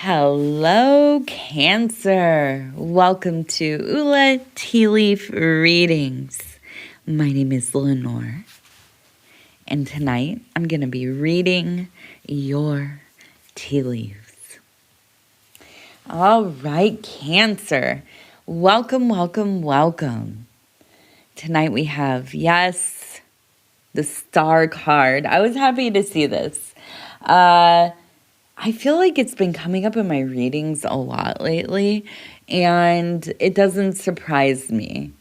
Hello, Cancer. Welcome to Ula Tea Leaf Readings. My name is Lenor, and tonight I'm going to be reading your tea leaves. All right, Cancer. Welcome, welcome, welcome. Tonight we have, yes, the Star card. I was happy to see this. I feel like it's been coming up in my readings a lot lately, and it doesn't surprise me.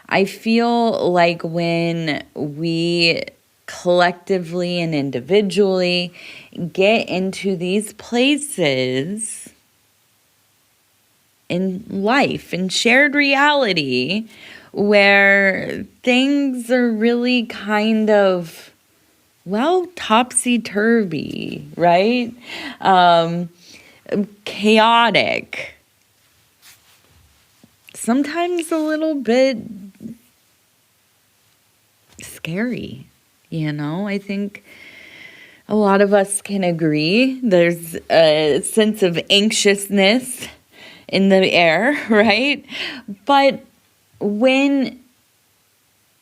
I feel like when we collectively and individually get into these places in life, in shared reality, where things are really kind of, well, topsy-turvy, right? Chaotic. Sometimes a little bit scary, I think a lot of us can agree. There's a sense of anxiousness in the air, right? But when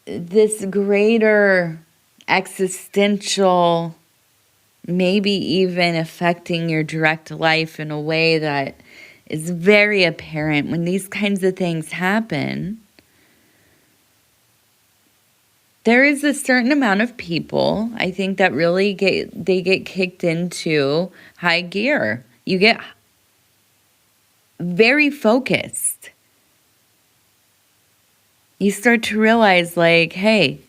this greater existential, maybe even affecting your direct life in a way that is very apparent, when these kinds of things happen, there is a certain amount of people, I think, that really get kicked into high gear. You get very focused. You start to realize, like, hey,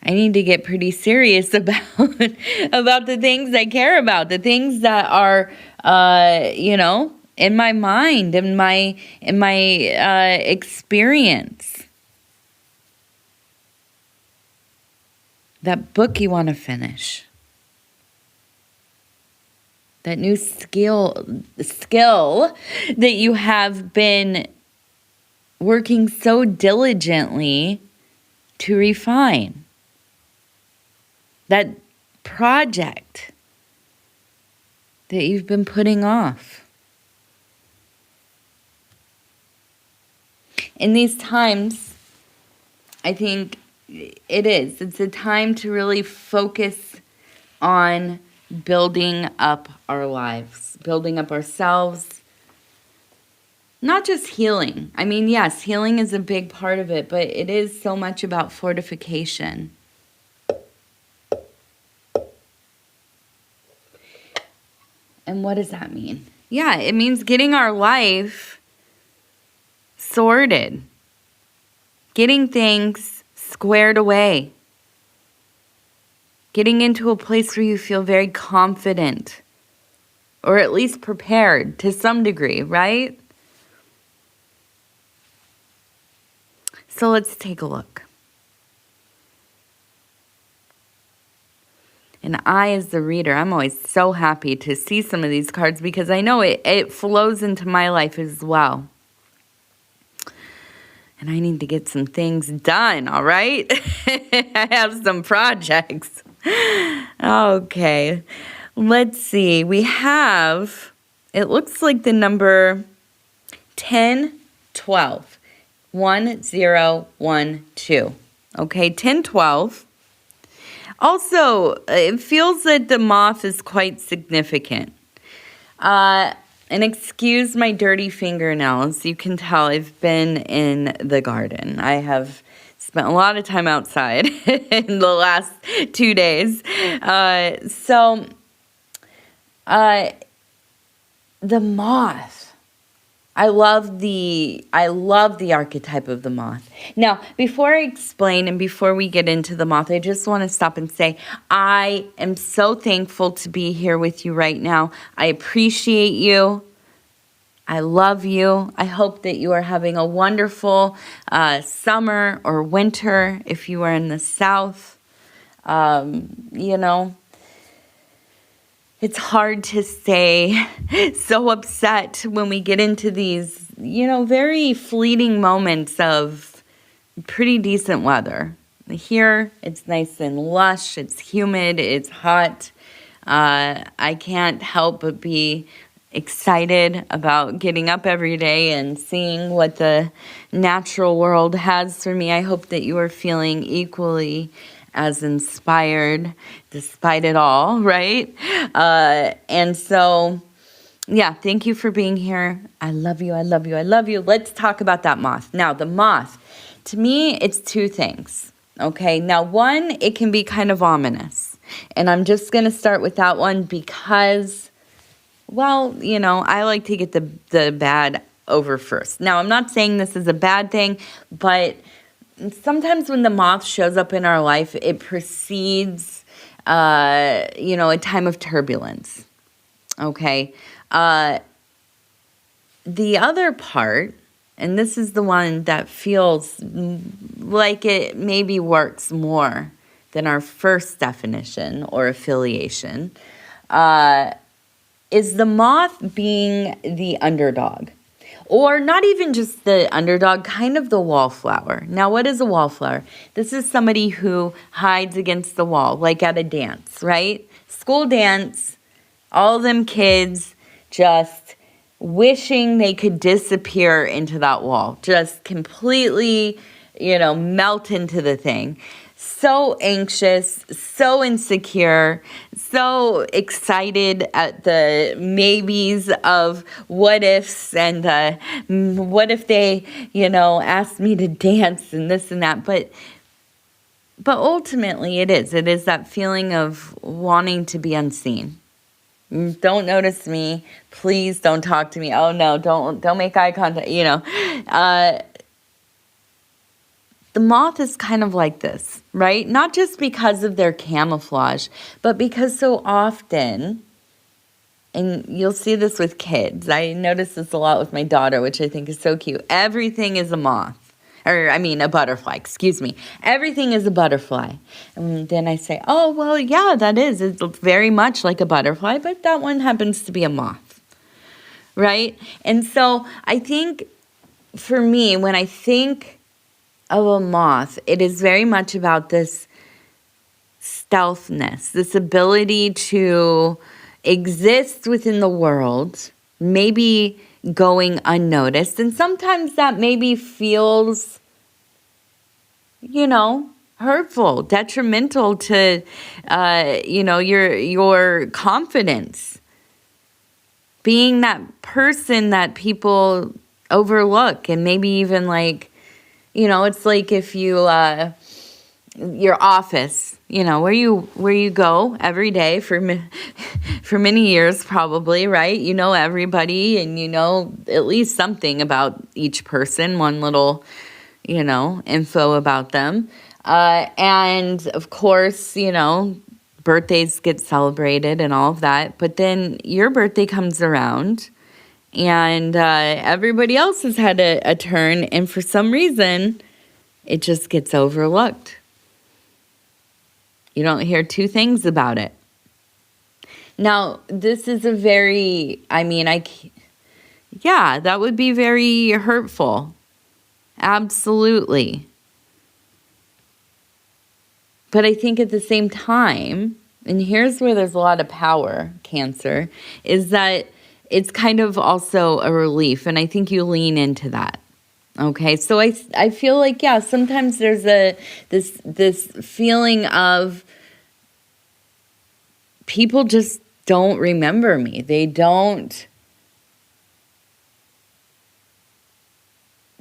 I need to get pretty serious about the things I care about, the things that are, in my mind, in my experience. That book you want to finish. That new skill that you have been working so diligently to refine. That project that you've been putting off. In these times, I think it's a time to really focus on building up our lives, building up ourselves. Not just healing. I mean, yes, healing is a big part of it, but it is so much about fortification. And what does that mean? Yeah, it means getting our life sorted. Getting things squared away. Getting into a place where you feel very confident. Or at least prepared to some degree, right? So let's take a look. And I, as the reader, I'm always so happy to see some of these cards because I know it flows into my life as well. And I need to get some things done, all right? I have some projects. Okay, let's see. We have, it looks like the number 10, 12. 1012. Okay, 1012. Also, it feels that the moth is quite significant. And excuse my dirty fingernails. You can tell I've been in the garden. I have spent a lot of time outside in the last 2 days. The moth. I love the archetype of the moth. Now, before I explain and before we get into the moth, I just want to stop and say I am so thankful to be here with you right now. I appreciate you. I love you. I hope that you are having a wonderful summer or winter if you are in the South. It's hard to stay so upset when we get into these, very fleeting moments of pretty decent weather. Here, it's nice and lush, it's humid, it's hot. I can't help but be excited about getting up every day and seeing what the natural world has for me. I hope that you are feeling equally as inspired despite it all, right? And so, yeah, thank you for being here. I love you. I love you. I love you. Let's talk about that moth. Now, the moth, to me, it's two things. Okay, now one, it can be kind of ominous. And I'm just going to start with that one because, well, you know, I like to get the bad over first. Now, I'm not saying this is a bad thing, but sometimes when the moth shows up in our life, it precedes, a time of turbulence. Okay, the other part, and this is the one that feels like it maybe works more than our first definition or affiliation, is the moth being the underdog. Or not even just the underdog, kind of the wallflower. Now, what is a wallflower? This is somebody who hides against the wall, like at a dance, right? School dance, all them kids just wishing they could disappear into that wall, just completely, melt into the thing. So anxious, so insecure, so excited at the maybes of what ifs and what if they, asked me to dance and this and that. But ultimately it is that feeling of wanting to be unseen. Don't notice me. Please don't talk to me. Oh no, don't make eye contact, The moth is kind of like this, right? Not just because of their camouflage, but because so often, and you'll see this with kids. I notice this a lot with my daughter, which I think is so cute. Everything is a moth. A butterfly, excuse me. Everything is a butterfly. And then I say, oh, well, yeah, that is. It's very much like a butterfly, but that one happens to be a moth, right? And so I think for me, when I think of a moth, it is very much about this stealthness, this ability to exist within the world, maybe going unnoticed. And sometimes that maybe feels, hurtful, detrimental to, your confidence. Being that person that people overlook and maybe even it's like if you, your office, where you go every day for many years probably, right? You know everybody and you know at least something about each person, one little, info about them. And of course, birthdays get celebrated and all of that. But then your birthday comes around and everybody else has had a turn, and for some reason, it just gets overlooked. You don't hear two things about it. Now, this is a very, that would be very hurtful. Absolutely. But I think at the same time, and here's where there's a lot of power, Cancer, is that it's kind of also a relief, and I think you lean into that. Okay, so I feel like, yeah, sometimes there's this feeling of people just don't remember me. They don't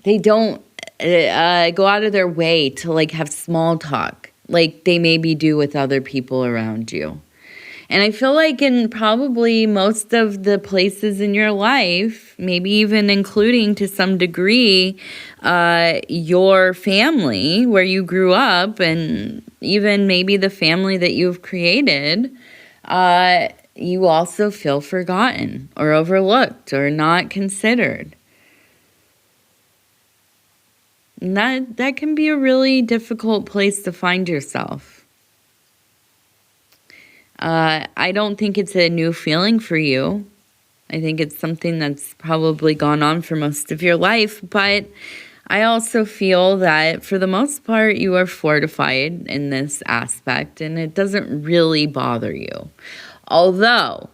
go out of their way to have small talk like they maybe do with other people around you. And I feel like in probably most of the places in your life, maybe even including to some degree your family where you grew up, and even maybe the family that you've created, you also feel forgotten or overlooked or not considered. And that can be a really difficult place to find yourself. I don't think it's a new feeling for you. I think it's something that's probably gone on for most of your life, but I also feel that for the most part, you are fortified in this aspect and it doesn't really bother you. Although,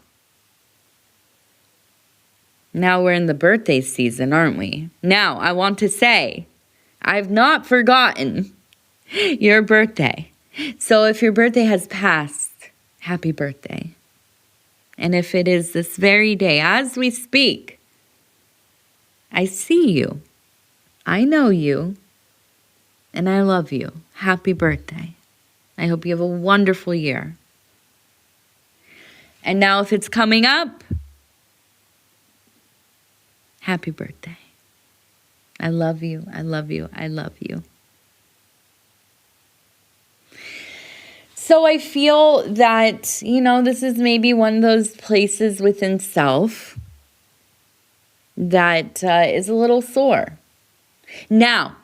Now we're in the birthday season, aren't we? Now, I want to say, I've not forgotten your birthday. So if your birthday has passed, happy birthday. And if it is this very day, as we speak, I see you. I know you. And I love you. Happy birthday. I hope you have a wonderful year. And now if it's coming up, happy birthday. I love you. I love you. I love you. So I feel that, this is maybe one of those places within self that is a little sore. Now,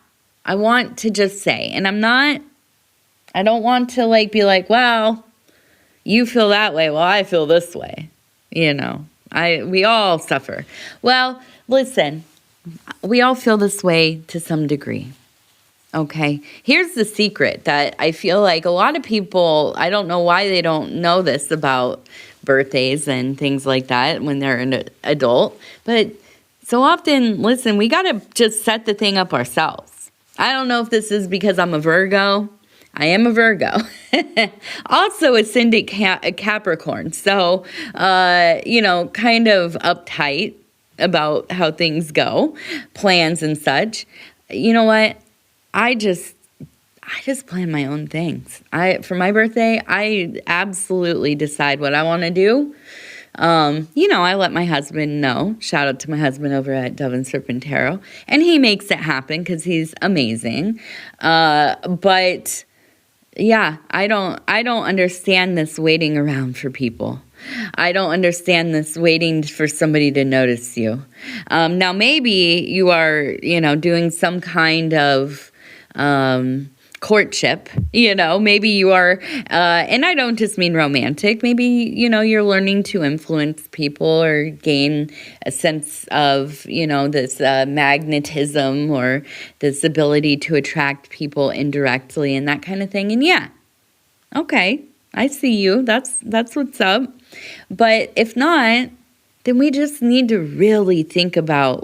I want to just say, and I don't want to be like, well, you feel that way, well, I feel this way. We all suffer. Well, listen, we all feel this way to some degree. Okay, here's the secret that I feel like a lot of people, I don't know why they don't know this about birthdays and things like that when they're an adult, but so often, listen, we got to just set the thing up ourselves. I don't know if this is because I'm a Virgo. I am a Virgo. Also ascendant Capricorn. So, kind of uptight about how things go, plans and such. You know what? I just plan my own things. For my birthday, I absolutely decide what I want to do. I let my husband know. Shout out to my husband over at Dove and Serpent Tarot. And he makes it happen because he's amazing. But yeah, I don't understand this waiting around for people. I don't understand this waiting for somebody to notice you. Now maybe you are, doing some kind of courtship, maybe you are, and I don't just mean romantic, maybe, you're learning to influence people or gain a sense of, this magnetism or this ability to attract people indirectly and that kind of thing. And yeah, okay, I see you. That's what's up. But if not, then we just need to really think about,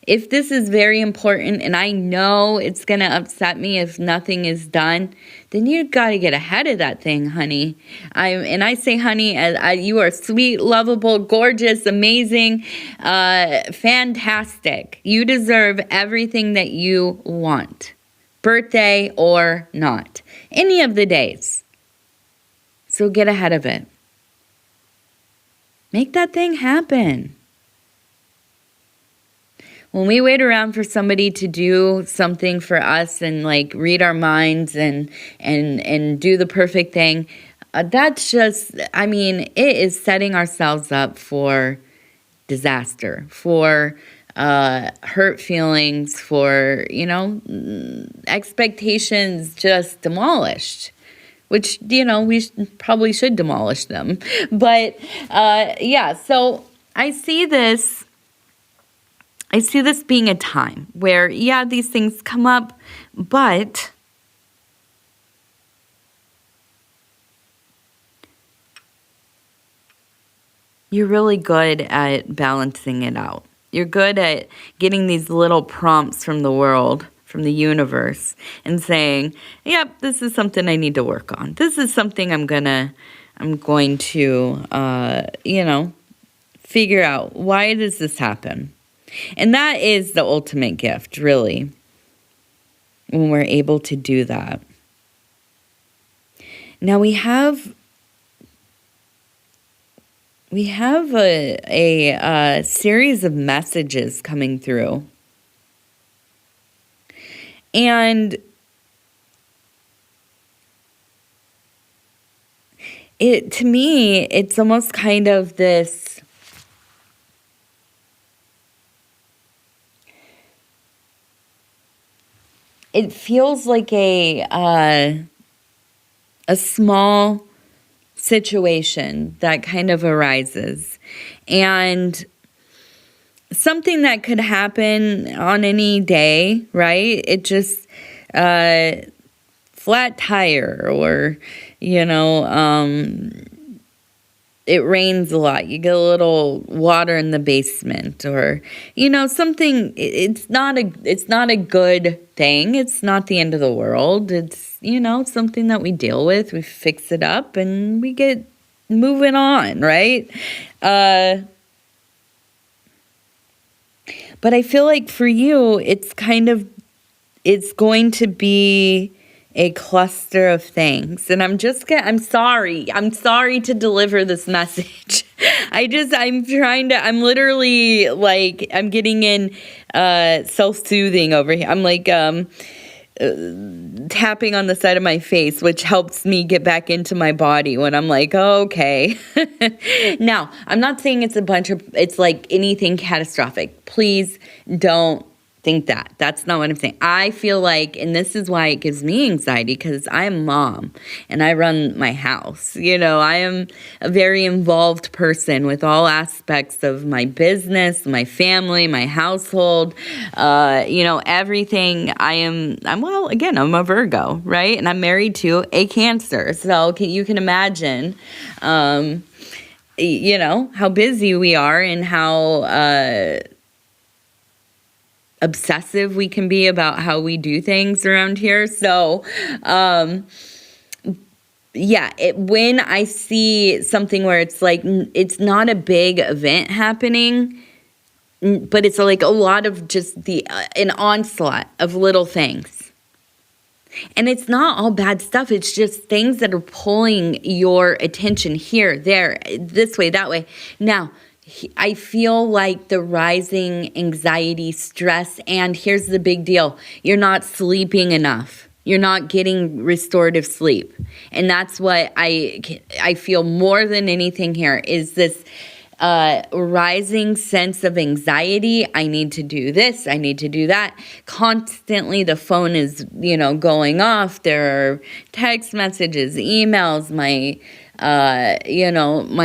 if this is very important and I know it's going to upset me if nothing is done, then you got to get ahead of that thing, honey. I say honey, as you are sweet, lovable, gorgeous, amazing, fantastic. You deserve everything that you want, birthday or not, any of the days. So get ahead of it. Make that thing happen. When we wait around for somebody to do something for us and read our minds and do the perfect thing, that's just, it is setting ourselves up for disaster, for hurt feelings, for, expectations just demolished, which, we probably should demolish them. But yeah, so I see this being a time where, yeah, these things come up, but you're really good at balancing it out. You're good at getting these little prompts from the world, from the universe, and saying, yep, this is something I need to work on. This is something I'm going to, figure out. Why does this happen? And that is the ultimate gift, really, when we're able to do that. Now we have a series of messages coming through. And to me, it's almost kind of this, it feels like a small situation that kind of arises, and something that could happen on any day, right? It just flat tire, or it rains a lot. You get a little water in the basement, or something. It's not a good thing. It's not the end of the world. It's something that we deal with. We fix it up and we get moving on, right? But I feel like for you, it's going to be a cluster of things. And I'm sorry to deliver this message. I'm literally like, I'm getting in self-soothing over here. I'm like tapping on the side of my face, which helps me get back into my body when I'm like, oh, okay. Now, I'm not saying it's like anything catastrophic. Please don't think that. That's not what I'm saying. I feel like, and this is why it gives me anxiety, because I'm a mom and I run my house. I am a very involved person with all aspects of my business, my family, my household, everything. I'm a Virgo, right? And I'm married to a Cancer. So you can imagine, how busy we are and how, obsessive we can be about how we do things around here. So, when I see something where it's like, it's not a big event happening, but it's like a lot of just an onslaught of little things. And it's not all bad stuff. It's just things that are pulling your attention here, there, this way, that way. Now, I feel like the rising anxiety, stress, and here's the big deal. You're not sleeping enough. You're not getting restorative sleep. And that's what I feel more than anything here is this rising sense of anxiety. I need to do this. I need to do that. Constantly the phone is, going off. There are text messages, emails, my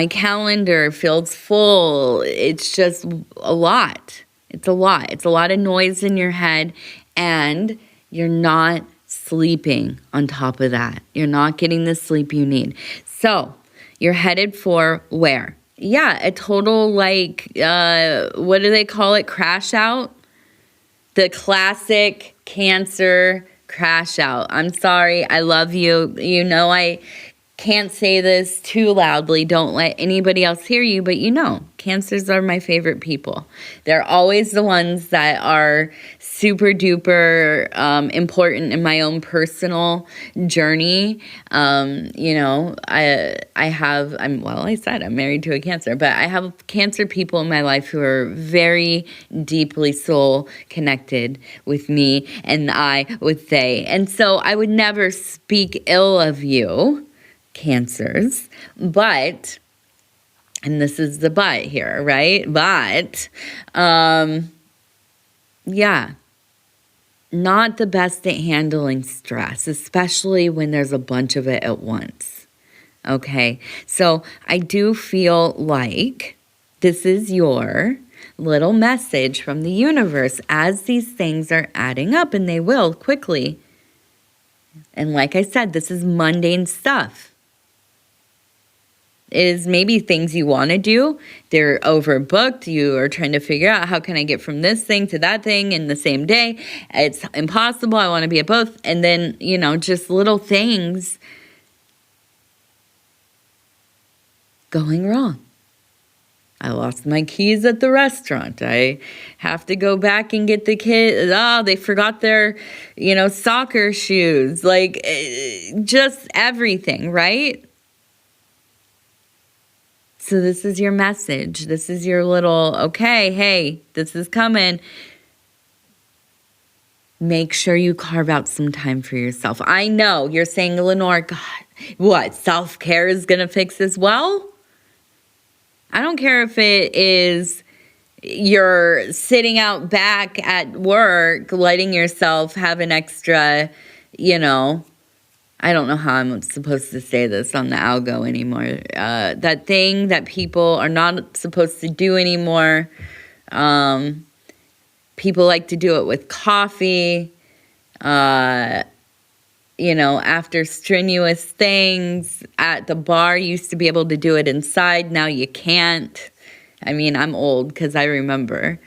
calendar feels full. It's just a lot. It's a lot. It's a lot of noise in your head, and you're not sleeping on top of that. You're not getting the sleep you need. So you're headed for where? Yeah, a total what do they call it? Crash out? The classic Cancer crash out. I'm sorry. I love you. I can't say this too loudly. Don't let anybody else hear you, but Cancers are my favorite people. They're always the ones that are super duper important in my own personal journey. I'm married to a Cancer, but I have Cancer people in my life who are very deeply soul connected with me, and I with they. And so I would never speak ill of you, Cancers, but, and this is the but here, right? But, not the best at handling stress, especially when there's a bunch of it at once. Okay, so I do feel like this is your little message from the universe as these things are adding up, and they will quickly. And like I said, this is mundane stuff. It is maybe things you want to do. They're overbooked. You are trying to figure out, how can I get from this thing to that thing in the same day? It's impossible. I want to be at both. And then, just little things going wrong. I lost my keys at the restaurant. I have to go back and get the kids. Oh, they forgot their, soccer shoes. Like, just everything, right? So this is your message. This is your little, okay, hey, this is coming. Make sure you carve out some time for yourself. I know you're saying, Lenore, God, what, self-care is going to fix this? Well, I don't care if it is you're sitting out back at work, letting yourself have an extra, I don't know how I'm supposed to say this on the algo anymore. That thing that people are not supposed to do anymore. People like to do it with coffee. after strenuous things at the bar. You used to be able to do it inside. Now you can't. I mean, I'm old because I remember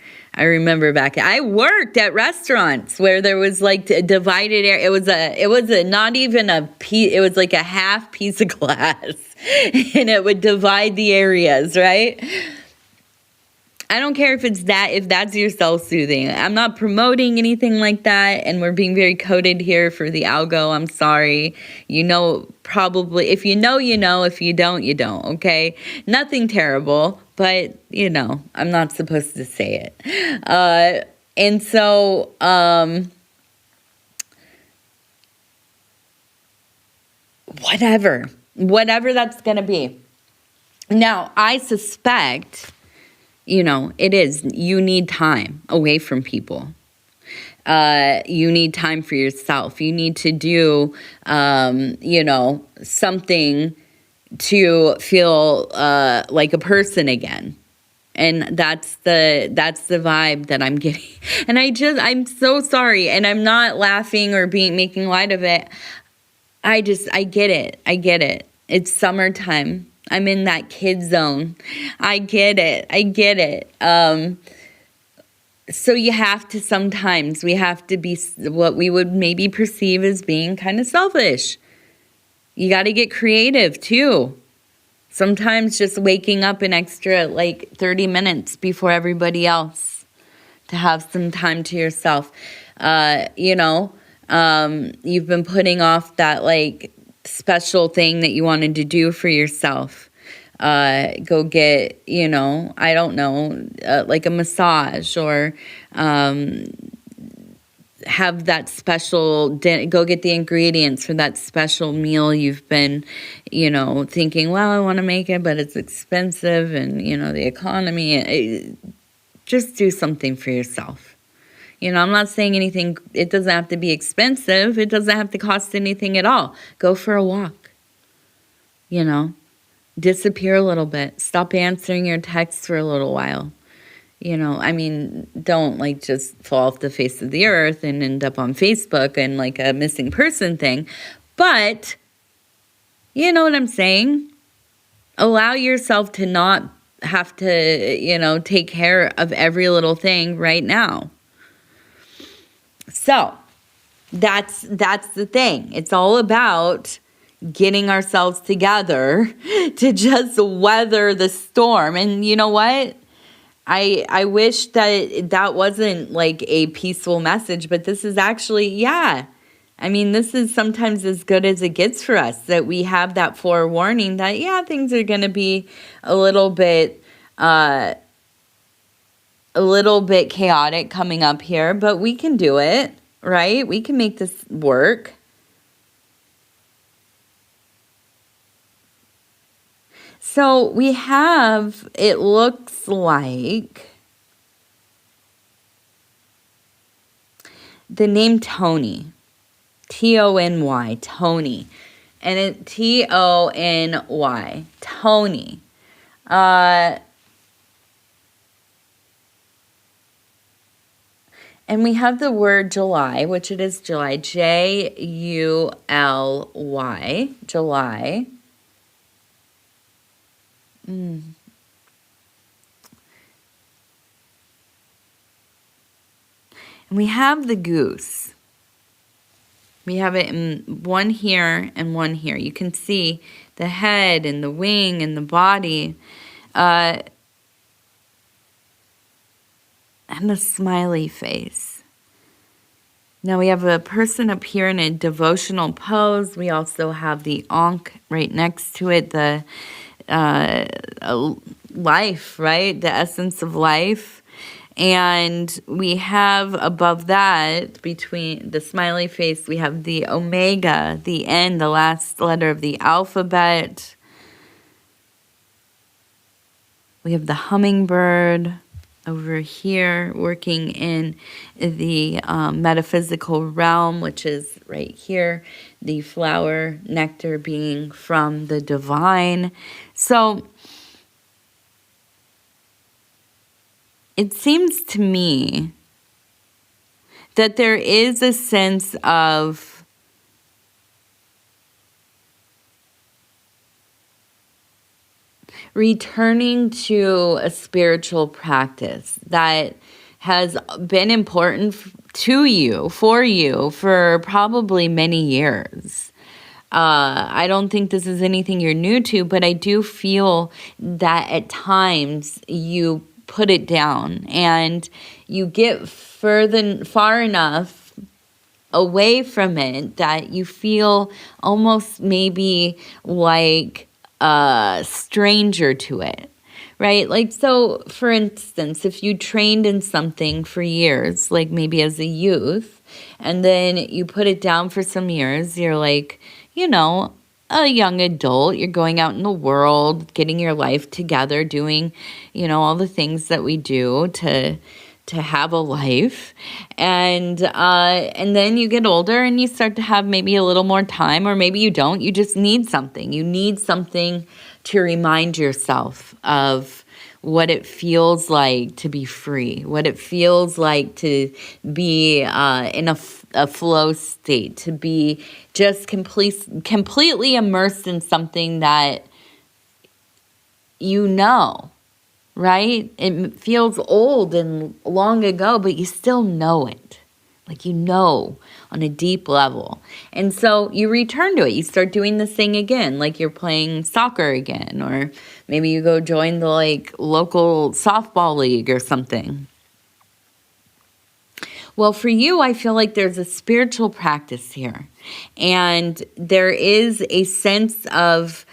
back. I worked at restaurants where there was like a divided area. It was a not even a piece. It was like a half piece of glass, and it would divide the areas, right? I don't care if that's your self-soothing. I'm not promoting anything like that, and we're being very coded here for the algo. I'm sorry. Probably. If you know, you know. If you don't, you don't, okay? Nothing terrible, but, I'm not supposed to say it. And so, whatever that's going to be. Now, I suspect... it is. You need time away from people. You need time for yourself. You need to do, something to feel like a person again. And that's the vibe that I'm getting. And I'm so sorry. And I'm not laughing or making light of it. I get it. I get it. It's summertime. I'm in that kid zone. I get it. So we have to be what we would maybe perceive as being kind of selfish. You got to get creative too. Sometimes just waking up an extra 30 minutes before everybody else to have some time to yourself. You've been putting off that special thing that you wanted to do for yourself. Go get, I don't know, a massage, or have that special go get the ingredients for that special meal you've been, thinking, well, I want to make it, but it's expensive, and, the economy. Just do something for yourself. I'm not saying anything. It doesn't have to be expensive. It doesn't have to cost anything at all. Go for a walk. Disappear a little bit. Stop answering your texts for a little while. Don't just fall off the face of the earth and end up on Facebook and a missing person thing. But, you know what I'm saying? Allow yourself to not have to, take care of every little thing right now. So, that's the thing. It's all about getting ourselves together to just weather the storm. And you know what? I wish that wasn't a peaceful message, but this is actually, this is sometimes as good as it gets for us, that we have that forewarning that, things are going to be a little bit chaotic coming up here, but we can do it, right? We can make this work. So we have, it looks like, the name Tony, Tony, Tony, and it Tony, Tony. And we have the word July, which it is July, July, July. And we have the goose. We have it in one here and one here. You can see the head and the wing and the body. And the smiley face. Now we have a person up here in a devotional pose. We also have the Ankh right next to it, the life, right? The essence of life. And we have above that, between the smiley face, we have the omega, the N, the last letter of the alphabet. We have the hummingbird over here, working in the metaphysical realm, which is right here, the flower nectar being from the divine. So it seems to me that there is a sense of returning to a spiritual practice that has been important to you, for probably many years. I don't think this is anything you're new to, but I do feel that at times you put it down and you get far enough away from it that you feel almost maybe like a stranger to it, right? Like, so for instance, if you trained in something for years, like maybe as a youth, and then you put it down for some years, you're like, a young adult, you're going out in the world, getting your life together, doing, all the things that we do to have a life. And then you get older and you start to have maybe a little more time, or maybe you don't. You just need something. You need something to remind yourself of what it feels like to be free, what it feels like to be in a flow state, to be just completely immersed in something that right? It feels old and long ago, but you still know it. Like on a deep level. And so you return to it. You start doing this thing again, like you're playing soccer again, or maybe you go join the local softball league or something. Well, for you, I feel like there's a spiritual practice here. And there is a sense of,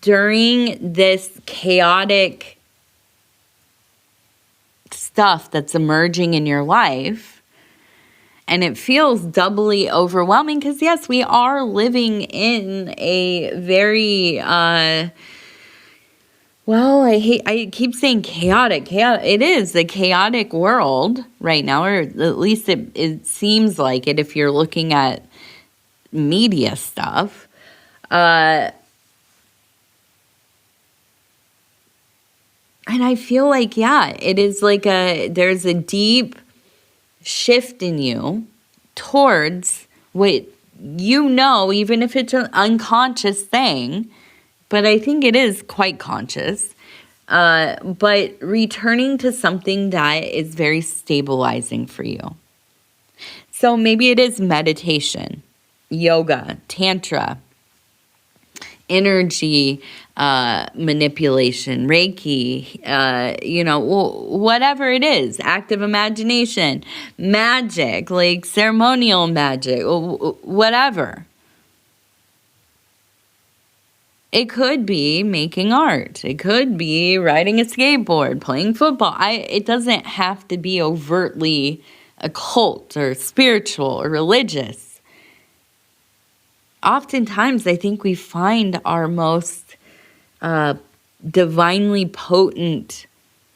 during this chaotic stuff that's emerging in your life, and it feels doubly overwhelming because, yes, we are living in a very, I keep saying chaotic. It is a chaotic world right now, or at least it seems like it if you're looking at media stuff. And I feel like, it is like there's a deep shift in you towards what even if it's an unconscious thing, but I think it is quite conscious, but returning to something that is very stabilizing for you. So maybe it is meditation, yoga, tantra, energy manipulation, Reiki, whatever it is, active imagination, magic, like ceremonial magic, whatever. It could be making art. It could be riding a skateboard, playing football. It doesn't have to be overtly occult or spiritual or religious. Oftentimes, I think we find our most divinely potent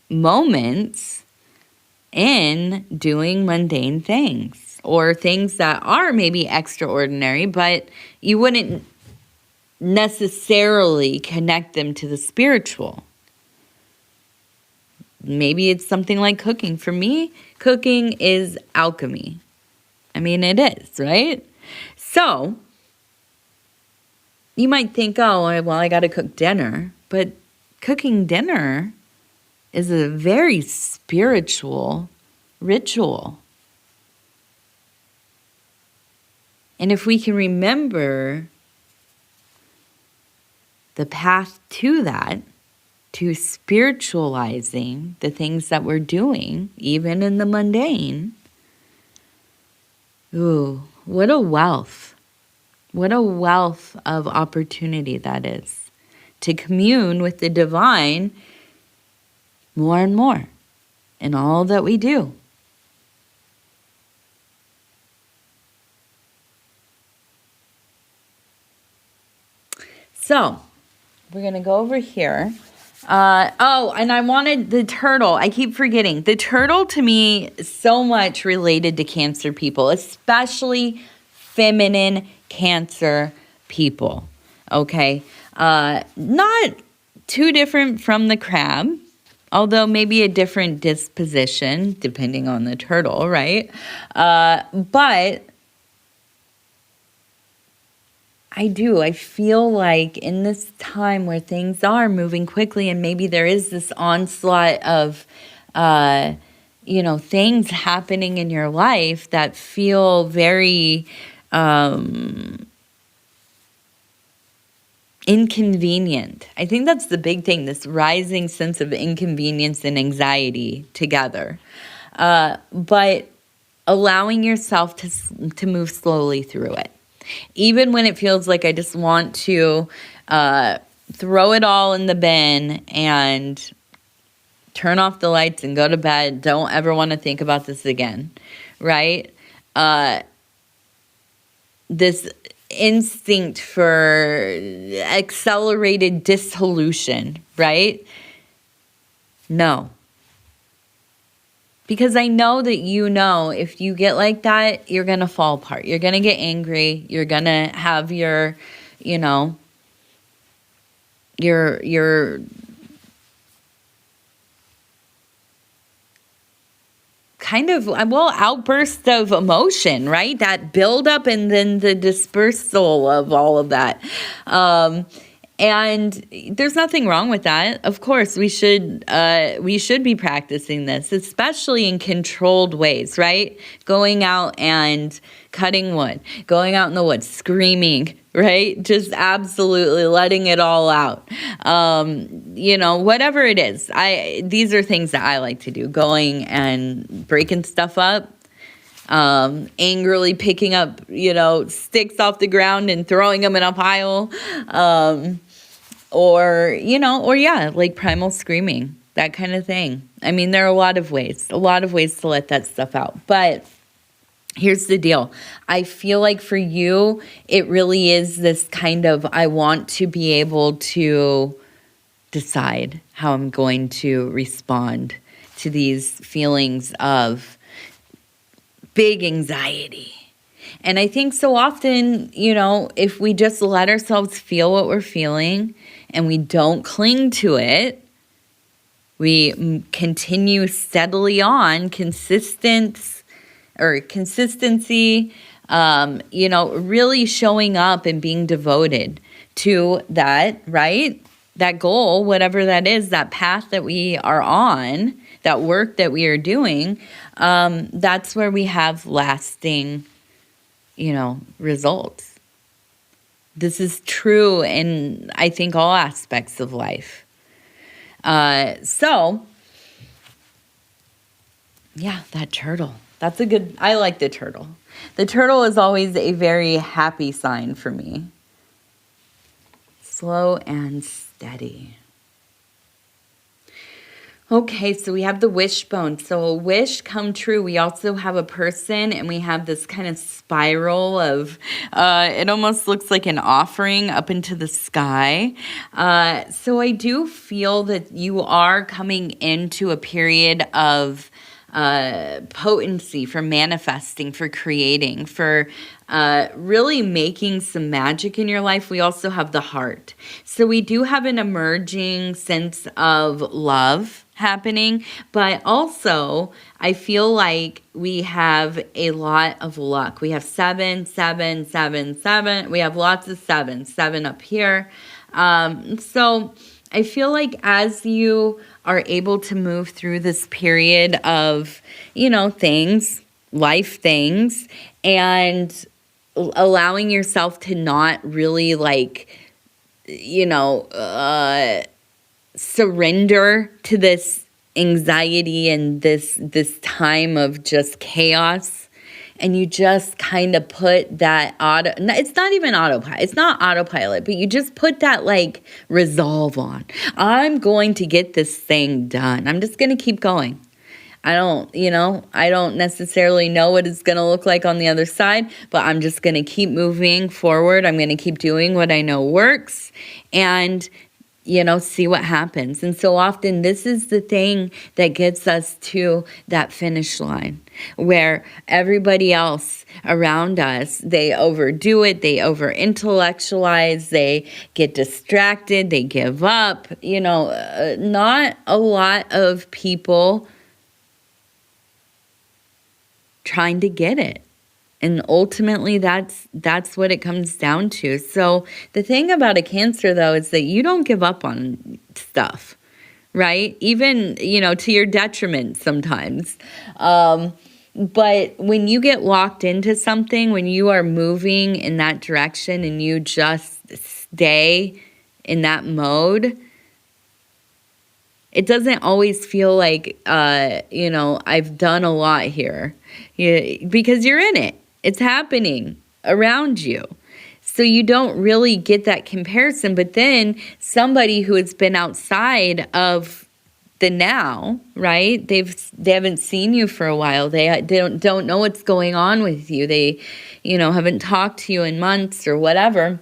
moments in doing mundane things, or things that are maybe extraordinary, but you wouldn't necessarily connect them to the spiritual. Maybe it's something like cooking. For me, cooking is alchemy. I mean, it is, right? So you might think, I got to cook dinner. But cooking dinner is a very spiritual ritual. And if we can remember the path to that, to spiritualizing the things that we're doing, even in the mundane, what a wealth. What a wealth of opportunity that is to commune with the divine more and more in all that we do. So we're going to go over here. And I wanted the turtle. I keep forgetting. The turtle to me is so much related to Cancer people, especially feminine Cancer people. Okay. Not too different from the crab, although maybe a different disposition depending on the turtle, right? But I do. I feel like in this time where things are moving quickly and maybe there is this onslaught of, things happening in your life that feel very inconvenient. I think that's the big thing, this rising sense of inconvenience and anxiety together. But allowing yourself to move slowly through it. Even when it feels like I just want to throw it all in the bin and turn off the lights and go to bed, don't ever want to think about this again, right? This instinct for accelerated dissolution, right? No. Because I know that if you get like that, you're going to fall apart. You're going to get angry. You're going to have your kind of, outburst of emotion, right? That buildup and then the dispersal of all of that. And there's nothing wrong with that. Of course, we should be practicing this, especially in controlled ways, right? Going out and cutting wood, going out in the woods, screaming, right? Just absolutely letting it all out. Whatever it is. These are things that I like to do, going and breaking stuff up. Angrily picking up, sticks off the ground and throwing them in a pile. Like primal screaming, that kind of thing. I mean, there are a lot of ways to let that stuff out. But here's the deal. I feel like for you, it really is this kind of, I want to be able to decide how I'm going to respond to these feelings of big anxiety. And I think so often, if we just let ourselves feel what we're feeling and we don't cling to it, we continue steadily on consistency, really showing up and being devoted to that, right? That goal, whatever that is, that path that we are on, that work that we are doing, that's where we have lasting, results. This is true in, I think, all aspects of life. That turtle. I like the turtle. The turtle is always a very happy sign for me. Slow and steady. Okay, so we have the wishbone. So a wish come true. We also have a person, and we have this kind of spiral of, it almost looks like an offering up into the sky. So I do feel that you are coming into a period of potency for manifesting, for creating, for really making some magic in your life. We also have the heart. So we do have an emerging sense of love happening, but also I feel like we have a lot of luck. We have 7, 7, 7, 7. We have lots of 7 up here. So I feel like as you are able to move through this period of, life things, and allowing yourself to not really surrender to this anxiety and this time of just chaos, and you just kind of put that it's not even autopilot, it's not autopilot, but you just put that resolve on. I'm going to get this thing done. I'm just going to keep going. I don't necessarily know what it's going to look like on the other side, but I'm just going to keep moving forward. I'm going to keep doing what I know works, and see what happens. And so often this is the thing that gets us to that finish line, where everybody else around us, they overdo it, they over-intellectualize, they get distracted, they give up. Not a lot of people trying to get it And ultimately, that's what it comes down to. So the thing about a Cancer, though, is that you don't give up on stuff, right? Even, to your detriment sometimes. But when you get locked into something, when you are moving in that direction and you just stay in that mode, it doesn't always feel like, I've done a lot here. Because you're in it. It's happening around you. So you don't really get that comparison. But then somebody who has been outside of the now, right? They haven't seen you for a while. They don't know what's going on with you. They, haven't talked to you in months or whatever.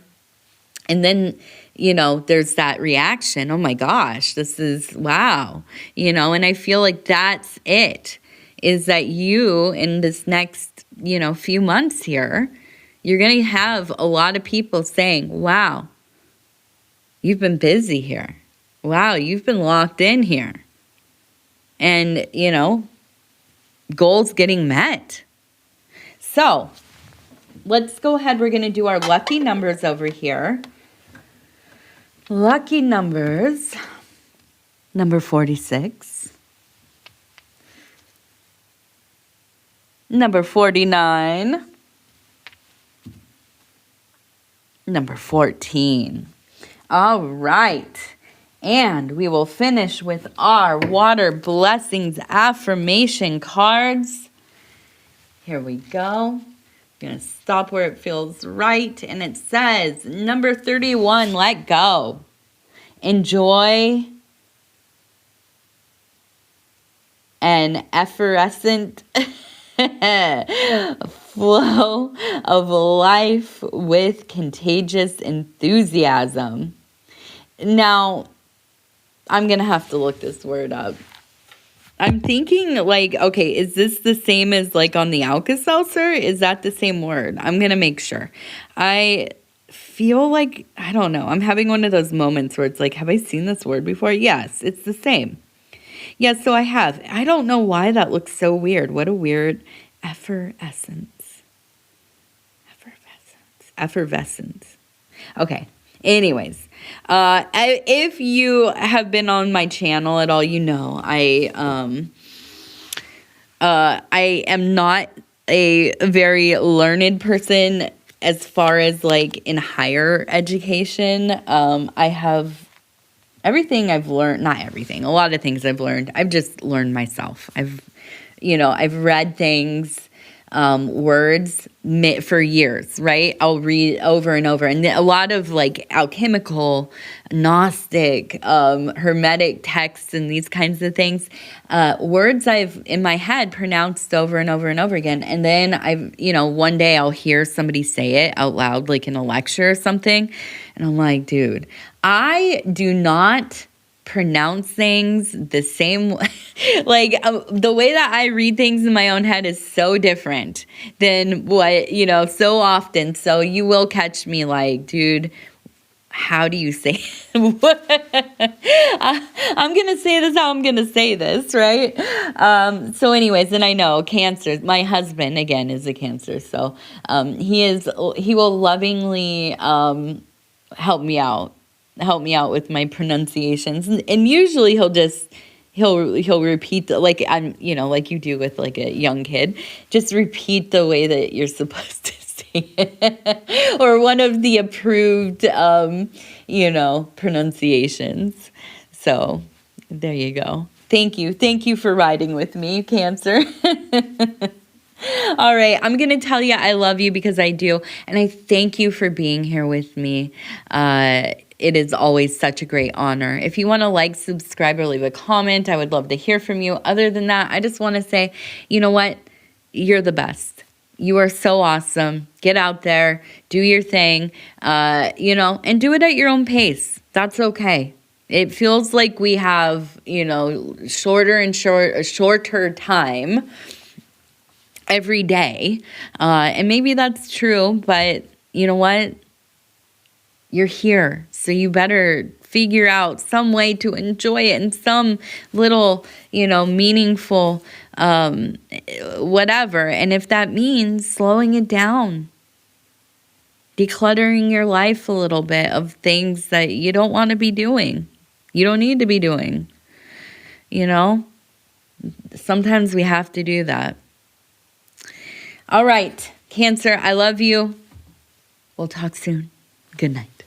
And then, there's that reaction. Oh my gosh, this is wow. And I feel like that's it, is that you in this next, few months here, you're going to have a lot of people saying, wow, you've been busy here. Wow, you've been locked in here. And, goals getting met. So, let's go ahead. We're going to do our lucky numbers over here. Lucky numbers. Number 46. Number 49. Number 14. All right. And we will finish with our water blessings affirmation cards. Here we go. I'm going to stop where it feels right. And it says, number 31, let go. Enjoy an effervescent flow of life with contagious enthusiasm. Now, I'm going to have to look this word up. I'm thinking okay, is this the same as on the Alka-Seltzer? Is that the same word? I'm going to make sure. I feel like, I don't know. I'm having one of those moments where it's have I seen this word before? Yes, it's the same. Yes, so I have. I don't know why that looks so weird. What a weird effervescence. Effervescence. Okay. Anyways, if you have been on my channel at all, I am not a very learned person as far as in higher education. I have everything I've learned, not everything, a lot of things I've learned. I've just learned myself. I've read things, words for years, right? I'll read over and over. And a lot of alchemical, Gnostic, Hermetic texts and these kinds of things, words I've in my head pronounced over and over and over again. And then one day I'll hear somebody say it out loud, in a lecture or something. And I'm like, dude, I do not pronounce things the same way. The way that I read things in my own head is so different than what, so often. So you will catch me dude, how do you say I'm going to say this how I'm going to say this, right? So anyways, and I know Cancer, my husband, again, is a Cancer. So he will lovingly help me out with my pronunciations, and usually he'll repeat I'm like you do with a young kid, just repeat the way that you're supposed to say it or one of the approved pronunciations. So there you go. Thank you for riding with me, Cancer. All right, I'm going to tell you I love you because I do, and I thank you for being here with me. It is always such a great honor. If you want to subscribe, or leave a comment, I would love to hear from you. Other than that, I just want to say, you know what? You're the best. You are so awesome. Get out there, do your thing, and do it at your own pace. That's okay. It feels like we have, shorter time every day. And maybe that's true, but you know what? You're here, so you better figure out some way to enjoy it in some little, meaningful whatever. And if that means slowing it down, decluttering your life a little bit of things that you don't want to be doing, you don't need to be doing, sometimes we have to do that. All right, Cancer, I love you. We'll talk soon. Good night.